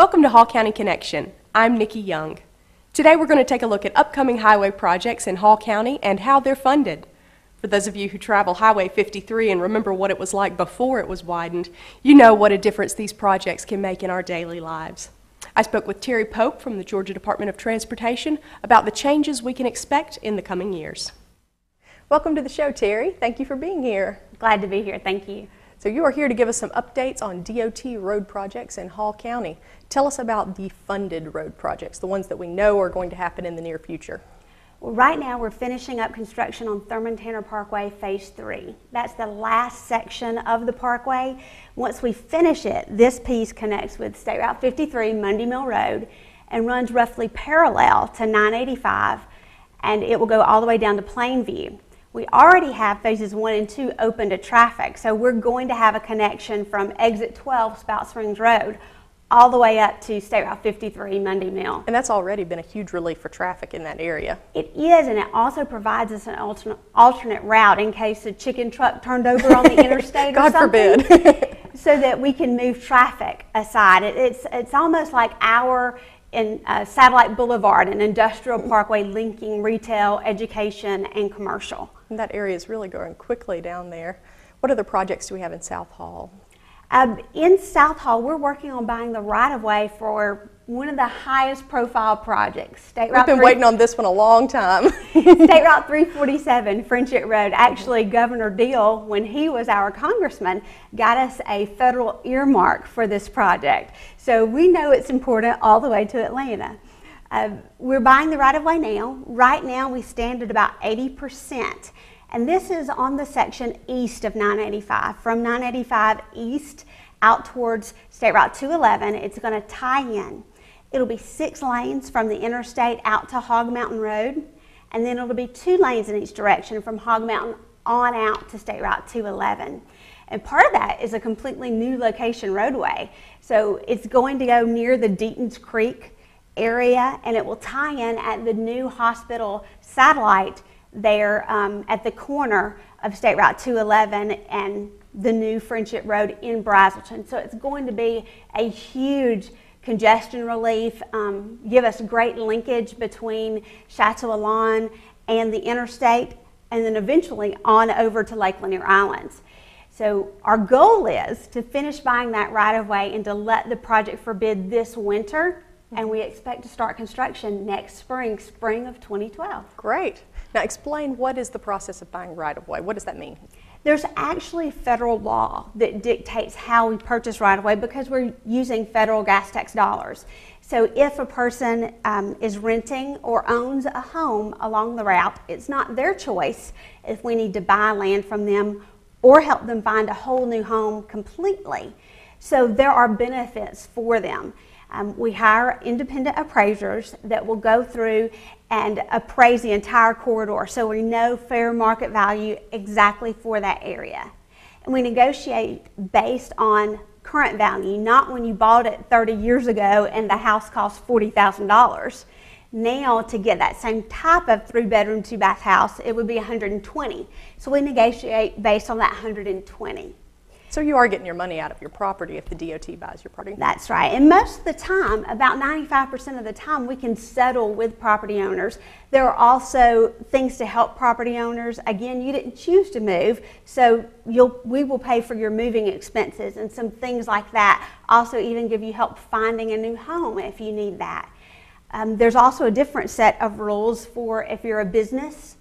Welcome to Hall County Connection. I'm Nikki Young. Today we're going to take a look at upcoming highway projects in Hall County and how they're funded. For those of you who travel Highway 53 and remember what it was like before it was widened, you know what a difference these projects can make in our daily lives. I spoke with Terry Pope from the Georgia Department of Transportation about the changes we can expect in the coming years. Welcome to the show, Terry. Thank you for being here. Glad to be here. Thank you. So you are here to give us some updates on DOT road projects in Hall County. Tell us about the funded road projects, the ones that we know are going to happen in the near future. Well, right now we're finishing up construction on Thurman Tanner Parkway Phase 3. That's the last section of the parkway. Once we finish it, this piece connects with State Route 53, Mundy Mill Road, and runs roughly parallel to 985, and it will go all the way down to Plainview. We already have phases 1 and 2 open to traffic, so we're going to have a connection from exit 12 Spout Springs Road all the way up to State Route 53 Mundy Mill. And that's already been a huge relief for traffic in that area. It is, and it also provides us an alternate route in case a chicken truck turned over on the interstate or something. God forbid. So that we can move traffic aside. It's almost like our Satellite Boulevard, an industrial parkway linking retail, education, and commercial. And that area is really growing quickly down there. What other projects do we have in South Hall? In South Hall, we're working on buying the right-of-way for one of the highest profile projects. We've been waiting on this one a long time. State Route 347, Friendship Road. Actually, Governor Deal, when he was our congressman, got us a federal earmark for this project. So we know it's important all the way to Atlanta. We're buying the right-of-way now. Right now, we stand at about 80%. And this is on the section east of 985. From 985 east out towards State Route 211, it's going to tie in. It'll be 6 lanes from the interstate out to Hog Mountain Road, and then it'll be 2 lanes in each direction from Hog Mountain on out to State Route 211. And part of that is a completely new location roadway. So it's going to go near the Deaton's Creek area, and it will tie in at the new hospital satellite there at the corner of State Route 211 and the new Friendship Road in Brazelton. So it's going to be a huge congestion relief, give us great linkage between Chateau-Alon and the interstate, and then eventually on over to Lake Lanier Islands. So our goal is to finish buying that right-of-way and to let the project for bid this winter, and we expect to start construction next spring of 2012. Great. Now explain, what is the process of buying right-of-way? What does that mean? There's actually federal law that dictates how we purchase right-of-way because we're using federal gas tax dollars. So if a person is renting or owns a home along the route, it's not their choice if we need to buy land from them or help them find a whole new home completely. So there are benefits for them. We hire independent appraisers that will go through and appraise the entire corridor so we know fair market value exactly for that area. And we negotiate based on current value, not when you bought it 30 years ago and the house cost $40,000. Now, to get that same type of 3-bedroom, 2-bath house, it would be $120,000. So we negotiate based on that $120,000. So you are getting your money out of your property if the DOT buys your property? That's right. And most of the time, about 95% of the time, we can settle with property owners. There are also things to help property owners. Again, you didn't choose to move, so we will pay for your moving expenses and some things like that. Also even give you help finding a new home if you need that. There's also a different set of rules for if you're a business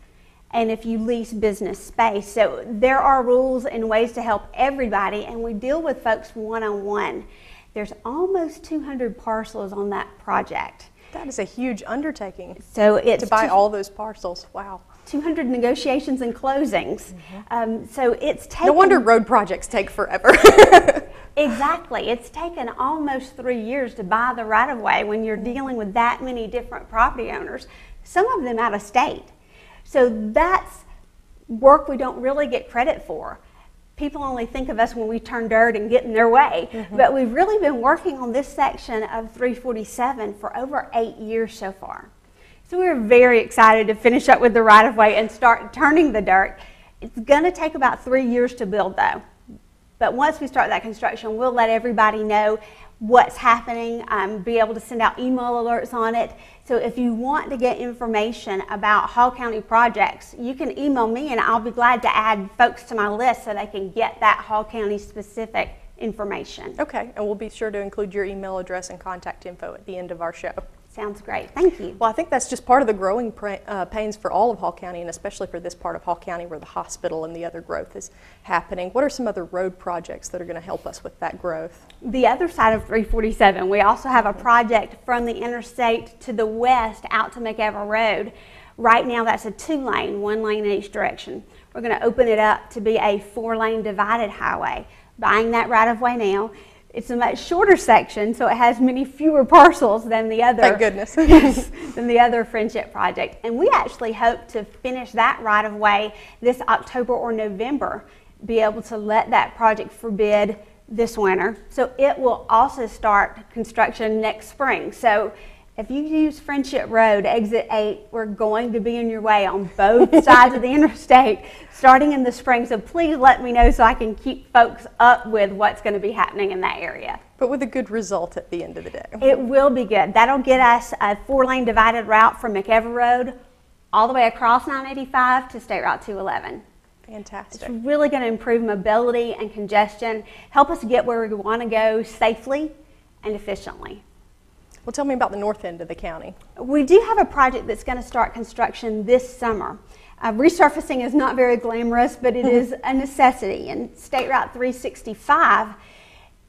and if you lease business space. So there are rules and ways to help everybody, and we deal with folks one-on-one. There's almost 200 parcels on that project. That is a huge undertaking. So it's to buy all those parcels. Wow. 200 negotiations and closings. So it's taken... No wonder road projects take forever. Exactly. It's taken almost 3 years to buy the right-of-way when you're dealing with that many different property owners, some of them out of state. So that's work we don't really get credit for. People only think of us when we turn dirt and get in their way, but we've really been working on this section of 347 for over 8 years so far. So we're very excited to finish up with the right-of-way and start turning the dirt. It's going to take about 3 years to build though, but once we start that construction, we'll let everybody know what's happening, be able to send out email alerts on it. So if you want to get information about Hall County projects, you can email me and I'll be glad to add folks to my list so they can get that Hall County specific information. Okay, and we'll be sure to include your email address and contact info at the end of our show. Sounds great. Thank you. Well, I think that's just part of the growing pains for all of Hall County, and especially for this part of Hall County where the hospital and the other growth is happening. What are some other road projects that are going to help us with that growth? The other side of 347, we also have a project from the interstate to the west out to McEver Road. Right now that's a 2-lane, 1 lane in each direction. We're going to open it up to be a 4-lane divided highway. Buying that right of way now. It's a much shorter section, so it has many fewer parcels than the other. Thank goodness. Than the other Friendship project. And we actually hope to finish that right of way this October or November, be able to let that project for bid this winter. So it will also start construction next spring. So if you use Friendship Road, exit 8, we're going to be in your way on both sides of the interstate starting in the spring. So please let me know so I can keep folks up with what's going to be happening in that area. But with a good result at the end of the day. It will be good. That'll get us a 4-lane divided route from McEver Road all the way across 985 to State Route 211. Fantastic. It's really going to improve mobility and congestion, help us get where we want to go safely and efficiently. Well, tell me about the north end of the county. We do have a project that's going to start construction this summer. Resurfacing is not very glamorous, but it is a necessity. And State Route 365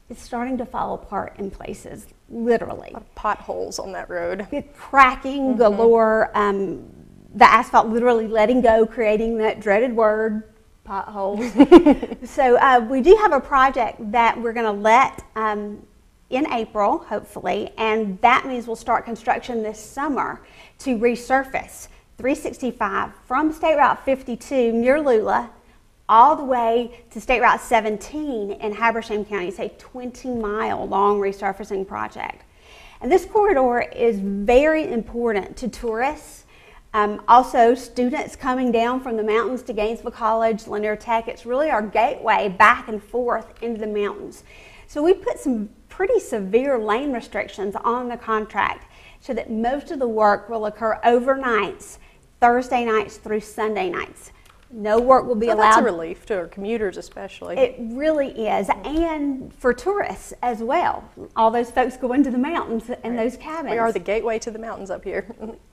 is starting to fall apart in places, literally. A lot of potholes on that road. It's cracking galore. The asphalt literally letting go, creating that dreaded word, potholes. So we do have a project that we're going to let in April, hopefully, and that means we'll start construction this summer to resurface 365 from State Route 52 near Lula all the way to State Route 17 in Habersham County. It's a 20-mile long resurfacing project. And this corridor is very important to tourists, also students coming down from the mountains to Gainesville College, Lanier Tech. It's really our gateway back and forth into the mountains. So we put some pretty severe lane restrictions on the contract so that most of the work will occur overnights, Thursday nights through Sunday nights. No work will be allowed. That's a relief to our commuters especially. It really is, and for tourists as well. All those folks go into the mountains and those cabins. We are the gateway to the mountains up here.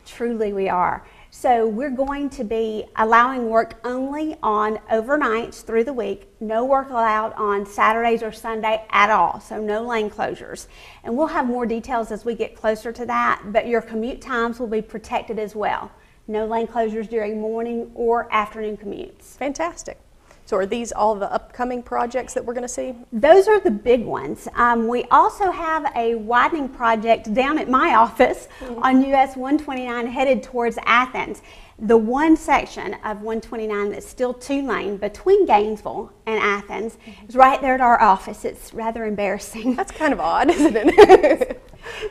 Truly we are. So we're going to be allowing work only on overnights through the week. No work allowed on Saturdays or Sunday at all, so no lane closures. And we'll have more details as we get closer to that, but your commute times will be protected as well. No lane closures during morning or afternoon commutes. Fantastic. So are these all the upcoming projects that we're going to see? Those are the big ones. We also have a widening project down at my office on US 129 headed towards Athens. The one section of 129 that's still 2-lane between Gainesville and Athens is right there at our office. It's rather embarrassing. That's kind of odd, isn't it?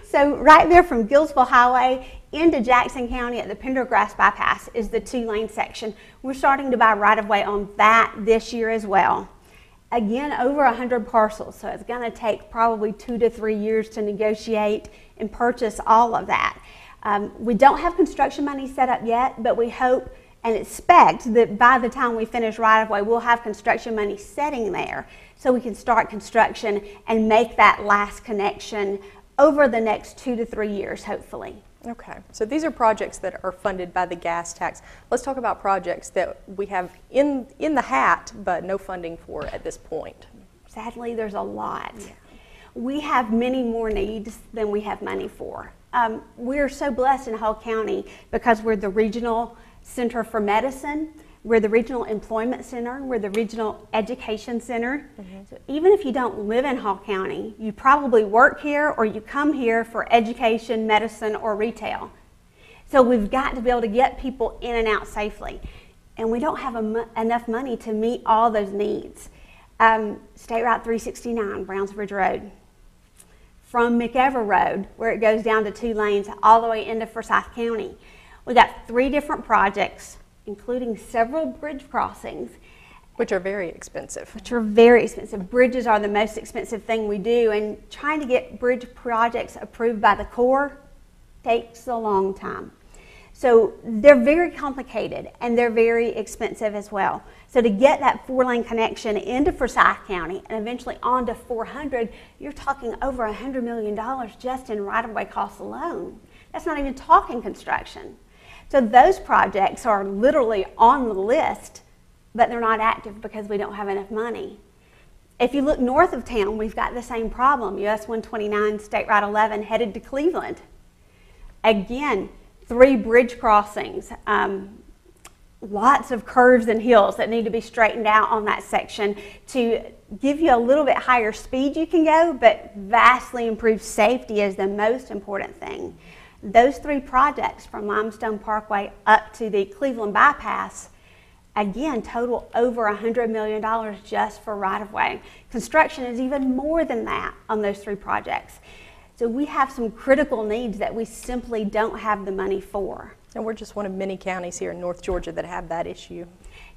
So right there from Gillsville Highway into Jackson County at the Pendergrass Bypass is the 2-lane section. We're starting to buy right-of-way on that this year as well. Again, over 100 parcels, so it's going to take probably 2 to 3 years to negotiate and purchase all of that. We don't have construction money set up yet, but we hope and expect that by the time we finish right-of-way, we'll have construction money setting there so we can start construction and make that last connection over the next 2 to 3 years, hopefully. Okay, so these are projects that are funded by the gas tax. Let's talk about projects that we have in the hat, but no funding for at this point. Sadly, there's a lot. Yeah. We have many more needs than we have money for. We're so blessed in Hall County because we're the regional center for medicine. We're the regional employment center. We're the regional education center. So even if you don't live in Hall County, you probably work here or you come here for education, medicine, or retail. So we've got to be able to get people in and out safely. And we don't have enough money to meet all those needs. State Route 369, Browns Bridge Road. From McEver Road, where it goes down to 2 lanes, all the way into Forsyth County. We got 3 different projects, including several bridge crossings, Which are very expensive. which are very expensive. Bridges are the most expensive thing we do, and trying to get bridge projects approved by the Corps takes a long time. So they're very complicated and they're very expensive as well. So to get that 4-lane connection into Forsyth County and eventually onto 400, you're talking over $100 million just in right-of-way costs alone. That's not even talking construction. So those projects are literally on the list, but they're not active because we don't have enough money. If you look north of town, we've got the same problem. US 129, State Route 11 headed to Cleveland. Again, 3 bridge crossings, lots of curves and hills that need to be straightened out on that section to give you a little bit higher speed you can go, but vastly improved safety is the most important thing. Those 3 projects from Limestone Parkway up to the Cleveland Bypass, again, total over $100 million just for right-of-way. Construction is even more than that on those 3 projects. So we have some critical needs that we simply don't have the money for. And we're just one of many counties here in North Georgia that have that issue.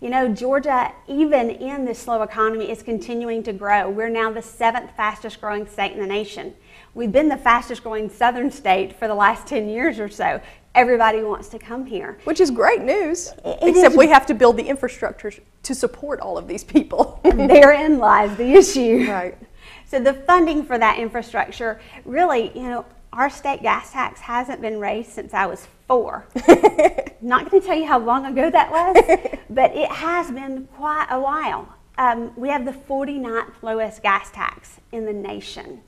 You know, Georgia, even in this slow economy, is continuing to grow. We're now the 7th fastest growing state in the nation. We've been the fastest growing southern state for the last 10 years or so. Everybody wants to come here. Which is great news, except we have to build the infrastructure to support all of these people. Therein lies the issue. Right. So the funding for that infrastructure, really, you know, our state gas tax hasn't been raised since I was 4. Not going to tell you how long ago that was, but it has been quite a while. We have the 49th lowest gas tax in the nation.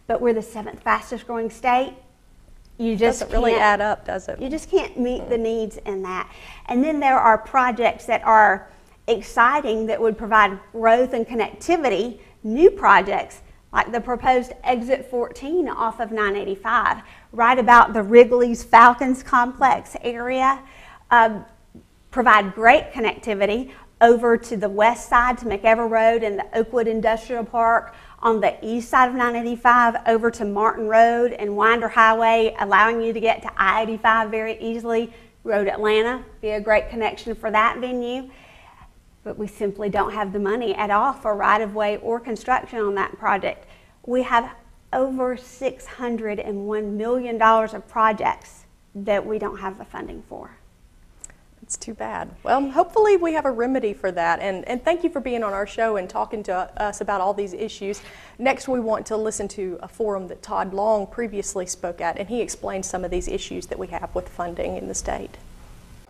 But we're the 7th fastest growing state. You just doesn't really add up, does it? You just can't meet the needs in that. And then there are projects that are exciting that would provide growth and connectivity, new projects like the proposed exit 14 off of 985, right about the Wrigley's Falcons complex area, provide great connectivity over to the west side to McEver Road and the Oakwood Industrial Park, on the east side of 985 over to Martin Road and Winder Highway, allowing you to get to I-85 very easily. Road Atlanta, be a great connection for that venue. But we simply don't have the money at all for right-of-way or construction on that project. We have over $601 million of projects that we don't have the funding for. It's too bad. Well, hopefully we have a remedy for that. And thank you for being on our show and talking to us about all these issues. Next, we want to listen to a forum that Todd Long previously spoke at, and he explained some of these issues that we have with funding in the state.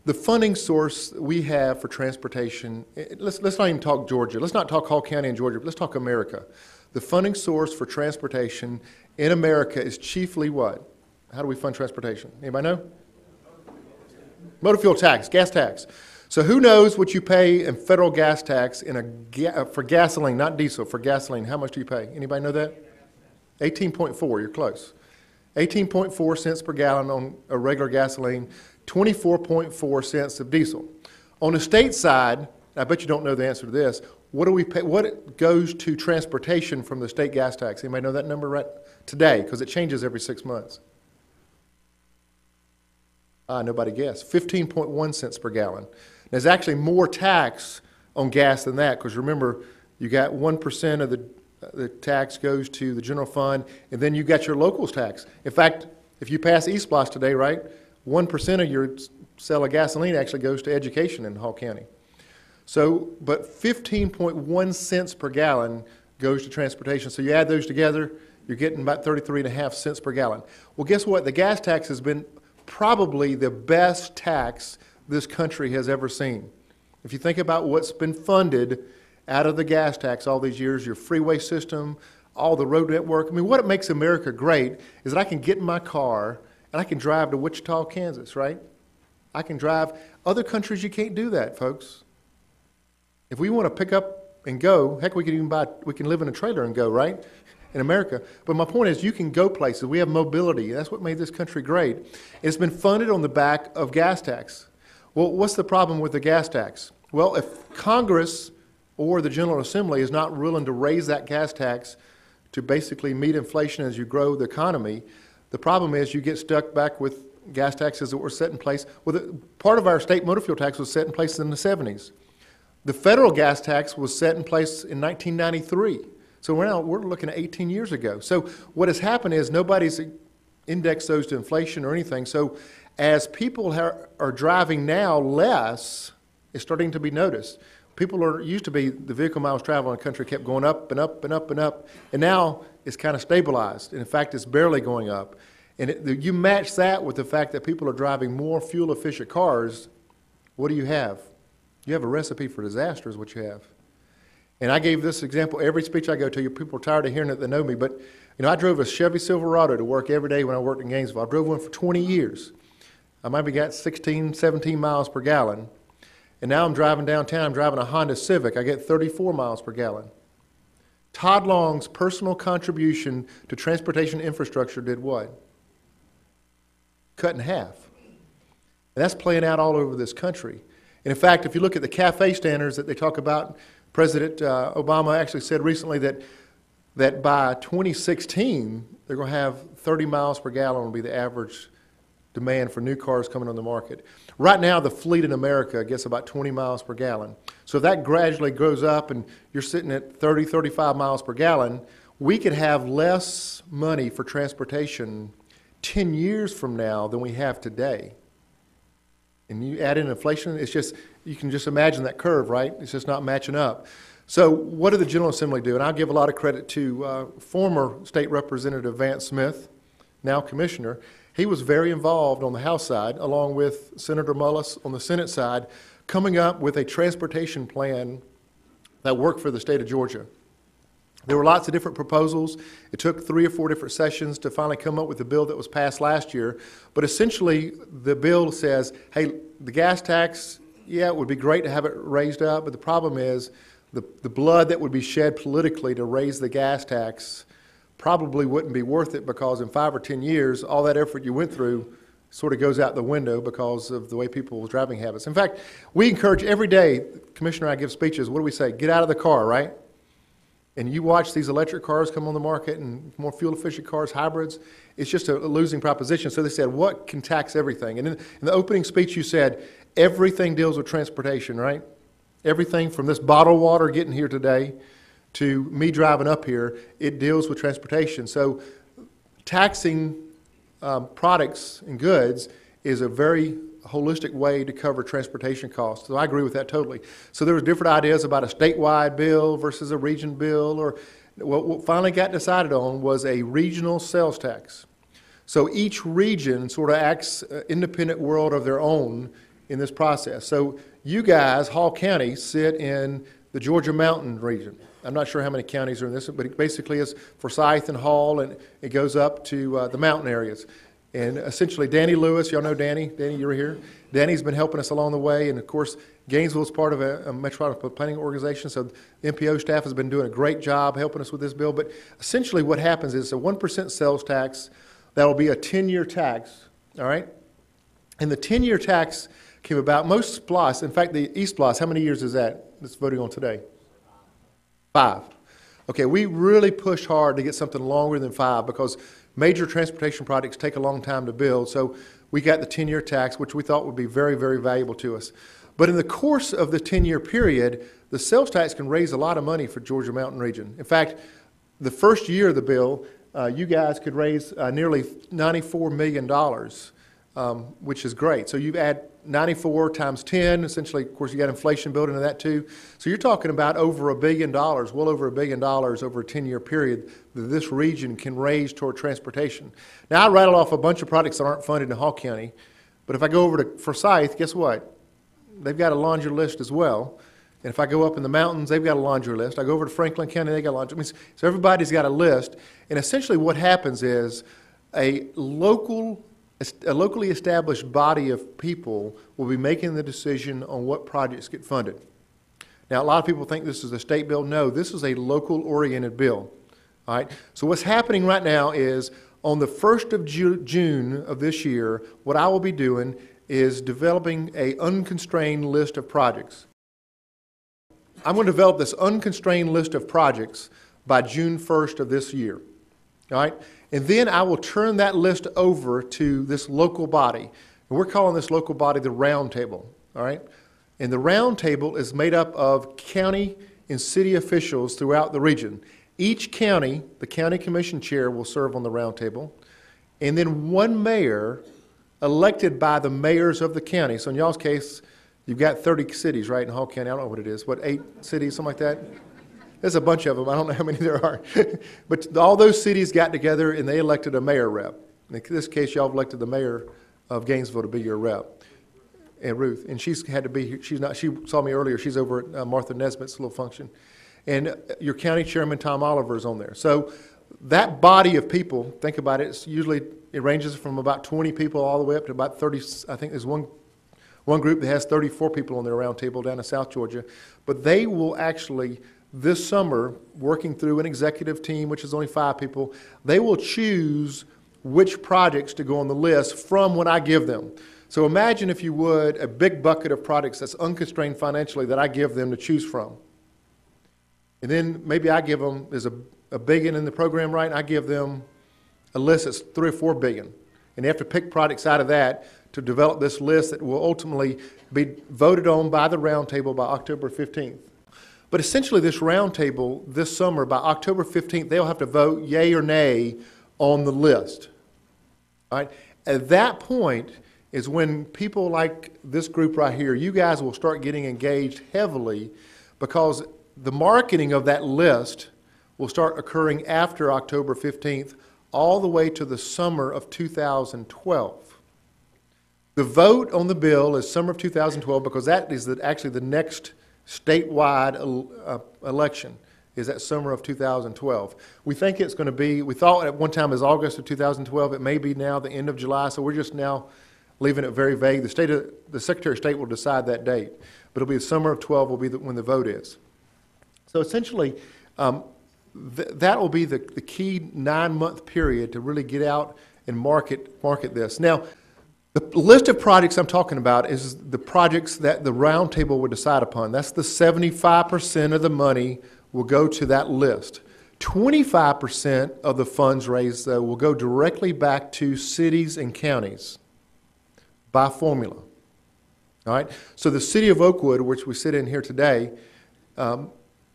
The funding source we have for transportation, let's not even talk Georgia. Let's not talk Hall County and Georgia, but let's talk America. The funding source for transportation in America is chiefly what? How do we fund transportation? Anybody know? Motor fuel tax, gas tax. So who knows what you pay in federal gas tax for gasoline, not diesel, for gasoline? How much do you pay? Anybody know that? 18.4, you're close. 18.4 cents per gallon on a regular gasoline, 24.4 cents of diesel. On the state side, I bet you don't know the answer to this, what do we pay, what goes to transportation from the state gas tax? Anybody know that number right today? Because it changes every 6 months. Nobody guessed. 15.1 cents per gallon. There's actually more tax on gas than that, because remember, you got 1% of the tax goes to the general fund, and then you got your locals tax. In fact, if you pass East Bloss today, right, 1% of your sale of gasoline actually goes to education in Hall County. So, but 15.1 cents per gallon goes to transportation. So you add those together, you're getting about 33.5 cents per gallon. Well, guess what? The gas tax has been probably the best tax this country has ever seen. If you think about what's been funded out of the gas tax all these years, your freeway system, all the road network, I mean, what it makes America great is that I can get in my car and I can drive to Wichita, Kansas, right? I can drive. Other countries, you can't do that, folks. If we want to pick up and go, heck, we can live in a trailer and go, right? In America. But my point is, you can go places. We have mobility. That's what made this country great. It's been funded on the back of gas tax. Well, what's the problem with the gas tax? Well, if Congress or the General Assembly is not willing to raise that gas tax to basically meet inflation as you grow the economy, the problem is you get stuck back with gas taxes that were set in place. Well, part of our state motor fuel tax was set in place in the 70s. The federal gas tax was set in place in 1993. So we're looking at 18 years ago. So what has happened is nobody's indexed those to inflation or anything. So as people are driving now less, it's starting to be noticed. People are used to be the vehicle miles traveled in the country kept going up and up and up and up, and now it's kind of stabilized. And in fact, it's barely going up. And you match that with the fact that people are driving more fuel-efficient cars, what do you have? You have a recipe for disaster is what you have. And I gave this example every speech I go to. People are tired of hearing it, they know me, but I drove a Chevy Silverado to work every day when I worked in Gainesville. I drove one for 20 years. I maybe got 16, 17 miles per gallon. And now I'm driving downtown, I'm driving a Honda Civic. I get 34 miles per gallon. Todd Long's personal contribution to transportation infrastructure did what? Cut in half. And that's playing out all over this country. And in fact, if you look at the CAFE standards that they talk about, President Obama actually said recently that by 2016, they're going to have 30 miles per gallon will be the average demand for new cars coming on the market. Right now, the fleet in America gets about 20 miles per gallon. So if that gradually goes up and you're sitting at 30, 35 miles per gallon, we could have less money for transportation 10 years from now than we have today. And you add in inflation, it's just, you can just imagine that curve, right? It's just not matching up. So what did the General Assembly do? And I'll give a lot of credit to former State Representative Vance Smith, now Commissioner. He was very involved on the House side, along with Senator Mullis on the Senate side, coming up with a transportation plan that worked for the state of Georgia. There were lots of different proposals. It took 3 or 4 different sessions to finally come up with the bill that was passed last year. But essentially, the bill says, hey, the gas tax, yeah, it would be great to have it raised up, but the problem is the blood that would be shed politically to raise the gas tax probably wouldn't be worth it, because in 5 or 10 years, all that effort you went through sort of goes out the window because of the way people's driving habits. In fact, we encourage every day, Commissioner and I give speeches, what do we say? Get out of the car, right? And you watch these electric cars come on the market and more fuel-efficient cars, hybrids, it's just a losing proposition. So they said, what can tax everything? And in the opening speech you said, everything deals with transportation, right? Everything from this bottled water getting here today to me driving up here, it deals with transportation. So taxing products and goods is a very holistic way to cover transportation costs. So I agree with that totally. So there were different ideas about a statewide bill versus a region bill, or what finally got decided on was a regional sales tax. So each region sort of acts independent world of their own in this process. So you guys, Hall County, sit in the Georgia Mountain region. I'm not sure how many counties are in this, but it basically is Forsyth and Hall, and it goes up to the mountain areas. And essentially, Danny Lewis, y'all know Danny. Danny, you're here. Danny's been helping us along the way, and of course, Gainesville is part of a metropolitan planning organization, so the MPO staff has been doing a great job helping us with this bill. But essentially, what happens is a 1% sales tax that will be a 10-year tax, all right? And the 10-year tax came about, most SPLOST, in fact, the eSPLOST, how many years is that that's voting on today? 5. Okay, we really pushed hard to get something longer than 5 because major transportation projects take a long time to build. So we got the 10-year tax, which we thought would be very, very valuable to us. But in the course of the 10-year period, the sales tax can raise a lot of money for Georgia Mountain region. In fact, the first year of the bill, you guys could raise nearly $94 million, which is great. So you add 94 times 10, essentially, of course, you got inflation built into that too. So you're talking about over $1 billion, well over $1 billion over a 10-year period that this region can raise toward transportation. Now, I rattled off a bunch of projects that aren't funded in Hall County, but if I go over to Forsyth, guess what? They've got a laundry list as well. And if I go up in the mountains, they've got a laundry list. I go over to Franklin County, they got a laundry list. So everybody's got a list. And essentially what happens is a locally established body of people will be making the decision on what projects get funded. Now, a lot of people think this is a state bill. No, this is a local-oriented bill. All right? So what's happening right now is on the 1st of June of this year, what I will be doing is developing an unconstrained list of projects. I'm going to develop this unconstrained list of projects by June 1st of this year. All right? And then I will turn that list over to this local body. And we're calling this local body the Round Table. All right? And the roundtable is made up of county and city officials throughout the region. Each county, the county commission chair will serve on the roundtable, and then one mayor elected by the mayors of the county. So in y'all's case, you've got 30 cities, right, in Hall County. I don't know what it is. What, 8 cities, something like that? There's a bunch of them. I don't know how many there are. But all those cities got together and they elected a mayor rep. In this case, y'all have elected the mayor of Gainesville to be your rep, and Ruth. And she's had to be here. She's not, she saw me earlier. She's over at Martha Nesbitt's little function. And your county chairman, Tom Oliver, is on there. So that body of people, think about it, it ranges from about 20 people all the way up to about 30. I think there's one group that has 34 people on their round table down in South Georgia. But they will actually, this summer, working through an executive team, which is only 5 people, they will choose which projects to go on the list from what I give them. So imagine, if you would, a big bucket of projects that's unconstrained financially that I give them to choose from. And then maybe I give them, there's a billion in the program, right? I give them a list that's 3 or 4 billion. And they have to pick projects out of that to develop this list that will ultimately be voted on by the roundtable by October 15th. But essentially this roundtable this summer, by October 15th, they'll have to vote yay or nay on the list. All right? At that point is when people like this group right here, you guys will start getting engaged heavily, because the marketing of that list will start occurring after October 15th all the way to the summer of 2012. The vote on the bill is summer of 2012 because that is actually the next statewide election, is that summer of 2012. We think it's going to be, we thought at one time it was August of 2012. It may be now the end of July, so we're just now leaving it very vague. The Secretary of State will decide that date, but it'll be the summer of 12 will be when the vote is. So essentially, that will be the key 9-month period to really get out and market this. Now, the list of projects I'm talking about is the projects that the roundtable would decide upon. That's the 75% of the money will go to that list. 25% of the funds raised, though, will go directly back to cities and counties by formula. All right? So the city of Oakwood, which we sit in here today,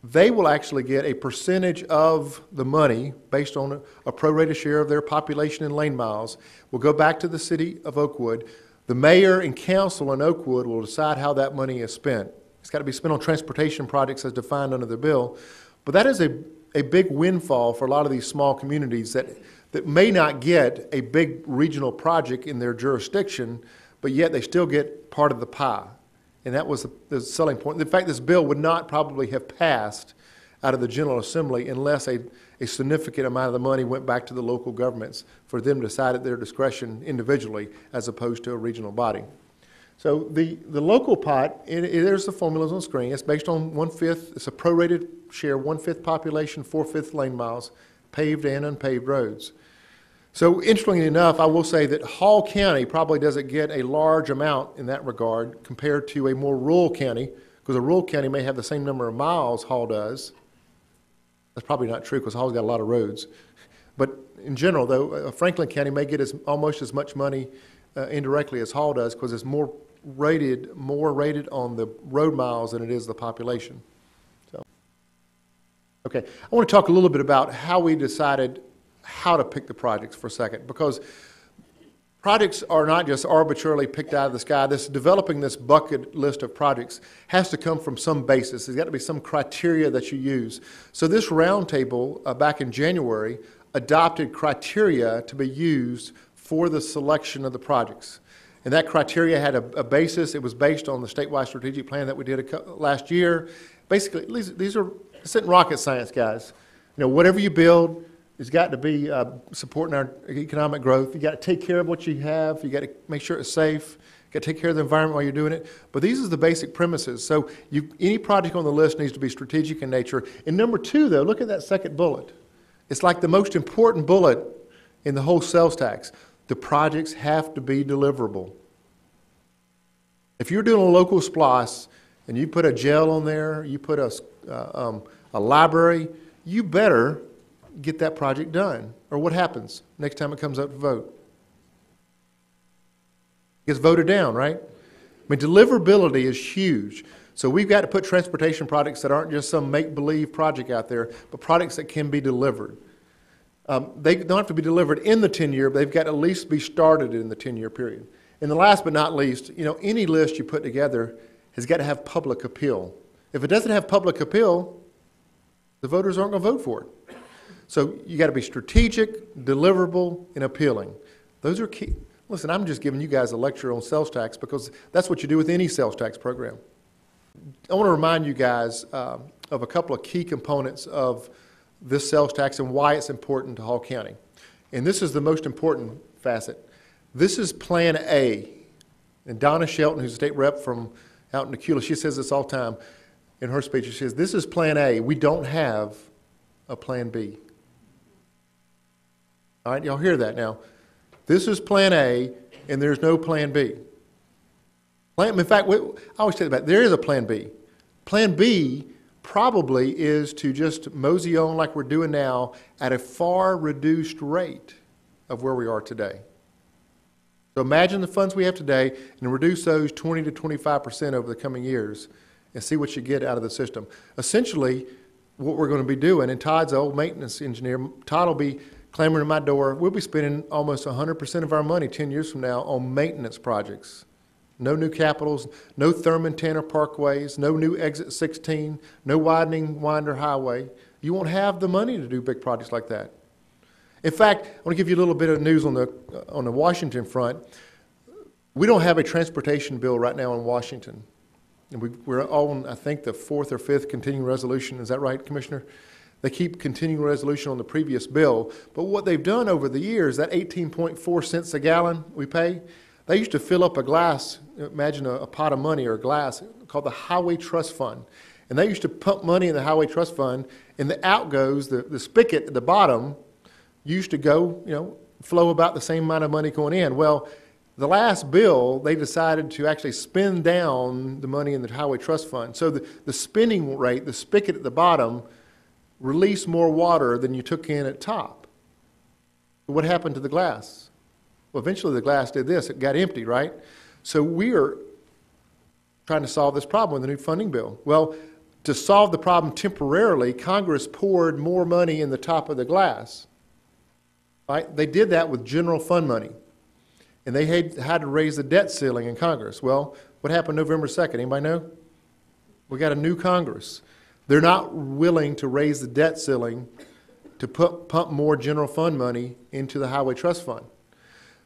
they will actually get a percentage of the money based on a prorated share of their population in lane miles, will go back to the city of Oakwood. The mayor and council in Oakwood will decide how that money is spent. It's got to be spent on transportation projects as defined under the bill. But that is a big windfall for a lot of these small communities that may not get a big regional project in their jurisdiction, but yet they still get part of the pie. And that was the selling point. In fact, this bill would not probably have passed out of the General Assembly unless a significant amount of the money went back to the local governments for them to decide at their discretion individually as opposed to a regional body. So the local pot, there's the formulas on the screen. It's based on 1/5, it's a prorated share, 1/5 population, 4/5 lane miles, paved and unpaved roads. So interestingly enough, I will say that Hall County probably doesn't get a large amount in that regard compared to a more rural county, because a rural county may have the same number of miles Hall does. That's probably not true because Hall's got a lot of roads. But in general, though, Franklin County may get almost as much money indirectly as Hall does because it's more rated on the road miles than it is the population. So, okay, I want to talk a little bit about how we decided how to pick the projects for a second, because projects are not just arbitrarily picked out of the sky. Developing this bucket list of projects has to come from some basis. There's got to be some criteria that you use. So this roundtable back in January adopted criteria to be used for the selection of the projects. And that criteria had a basis. It was based on the statewide strategic plan that we did last year. Basically, these are, it's not rocket science, guys. You know, whatever you build, it's got to be supporting our economic growth. You got to take care of what you have. You got to make sure it's safe. You got to take care of the environment while you're doing it. But these are the basic premises. So any project on the list needs to be strategic in nature. And number 2, though, look at that second bullet. It's like the most important bullet in the whole sales tax. The projects have to be deliverable. If you're doing a local SPLOST and you put a jail on there, you put a library, you better get that project done. Or what happens next time it comes up to vote? It gets voted down, right? mean, deliverability is huge. So we've got to put transportation projects that aren't just some make-believe project out there, but products that can be delivered. They don't have to be delivered in the 10-year, but they've got to at least be started in the 10-year period. And the last but not least, any list you put together has got to have public appeal. If it doesn't have public appeal, the voters aren't going to vote for it. So you got to be strategic, deliverable, and appealing. Those are key. Listen, I'm just giving you guys a lecture on sales tax because that's what you do with any sales tax program. I want to remind you guys of a couple of key components of this sales tax and why it's important to Hall County. And this is the most important facet. This is Plan A. And Donna Shelton, who's a state rep from out in Aquila, she says this all the time in her speech. She says, this is Plan A. We don't have a Plan B. All right, y'all hear that now. This is Plan A, and there's no Plan B. In fact, I always say that there is a Plan B. Plan B probably is to just mosey on like we're doing now at a far reduced rate of where we are today. So imagine the funds we have today and reduce those 20 to 25% over the coming years and see what you get out of the system. Essentially, what we're going to be doing, and Todd's an old maintenance engineer, Todd will be clamoring at my door, we'll be spending almost 100% of our money 10 years from now on maintenance projects. No new capitals, no Thurman Tanner Parkways, no new Exit 16, no widening Winder Highway. You won't have the money to do big projects like that. In fact, I want to give you a little bit of news on the Washington front. We don't have a transportation bill right now in Washington. And we're on, I think, the 4th or 5th continuing resolution. Is that right, Commissioner? They keep continuing resolution on the previous bill. But what they've done over the years, that 18.4 cents a gallon we pay, they used to fill up a glass, imagine a pot of money or a glass, called the Highway Trust Fund. And they used to pump money in the Highway Trust Fund, and the out goes, the spigot at the bottom used to go, flow about the same amount of money going in. Well, the last bill, they decided to actually spend down the money in the Highway Trust Fund. So the spending rate, the spigot at the bottom, released more water than you took in at top. What happened to the glass? Well, eventually the glass did this. It got empty, right? So we are trying to solve this problem with a new funding bill. Well, to solve the problem temporarily, Congress poured more money in the top of the glass. Right? They did that with general fund money. And they had to raise the debt ceiling in Congress. Well, what happened November 2nd? Anybody know? We got a new Congress. They're not willing to raise the debt ceiling to pump more general fund money into the Highway Trust Fund.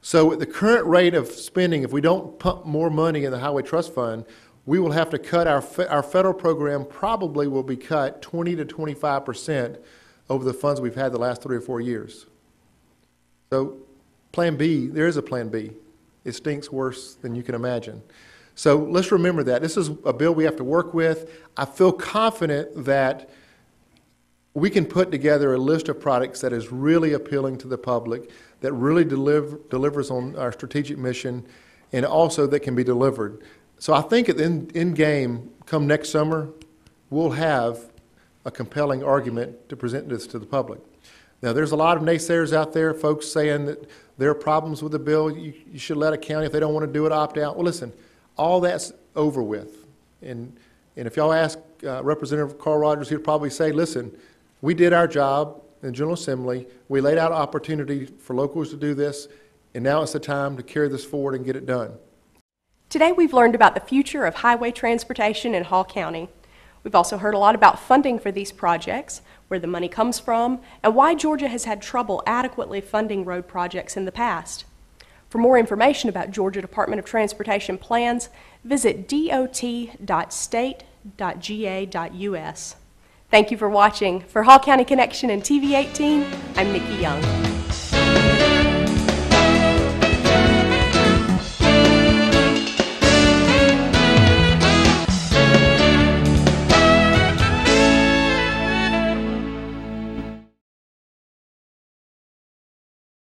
So at the current rate of spending, if we don't pump more money in the Highway Trust Fund, we will have to cut our federal program probably will be cut 20 to 25% over the funds we've had the last 3 or 4 years. So Plan B, there is a Plan B. It stinks worse than you can imagine. So let's remember that. This is a bill we have to work with. I feel confident that we can put together a list of products that is really appealing to the public, that really delivers on our strategic mission, and also that can be delivered. So I think at the end game, come next summer, we'll have a compelling argument to present this to the public. Now, there's a lot of naysayers out there, folks saying that there are problems with the bill. You should let a county, if they don't want to do it, opt out. Well, listen, all that's over with. And if y'all ask Representative Carl Rogers, he'll probably say, listen, we did our job in the General Assembly. We laid out opportunity for locals to do this, and now it's the time to carry this forward and get it done. Today we've learned about the future of highway transportation in Hall County. We've also heard a lot about funding for these projects, where the money comes from, and why Georgia has had trouble adequately funding road projects in the past. For more information about Georgia Department of Transportation plans, visit dot.state.ga.us. Thank you for watching. For Hall County Connection and TV 18, I'm Nikki Young.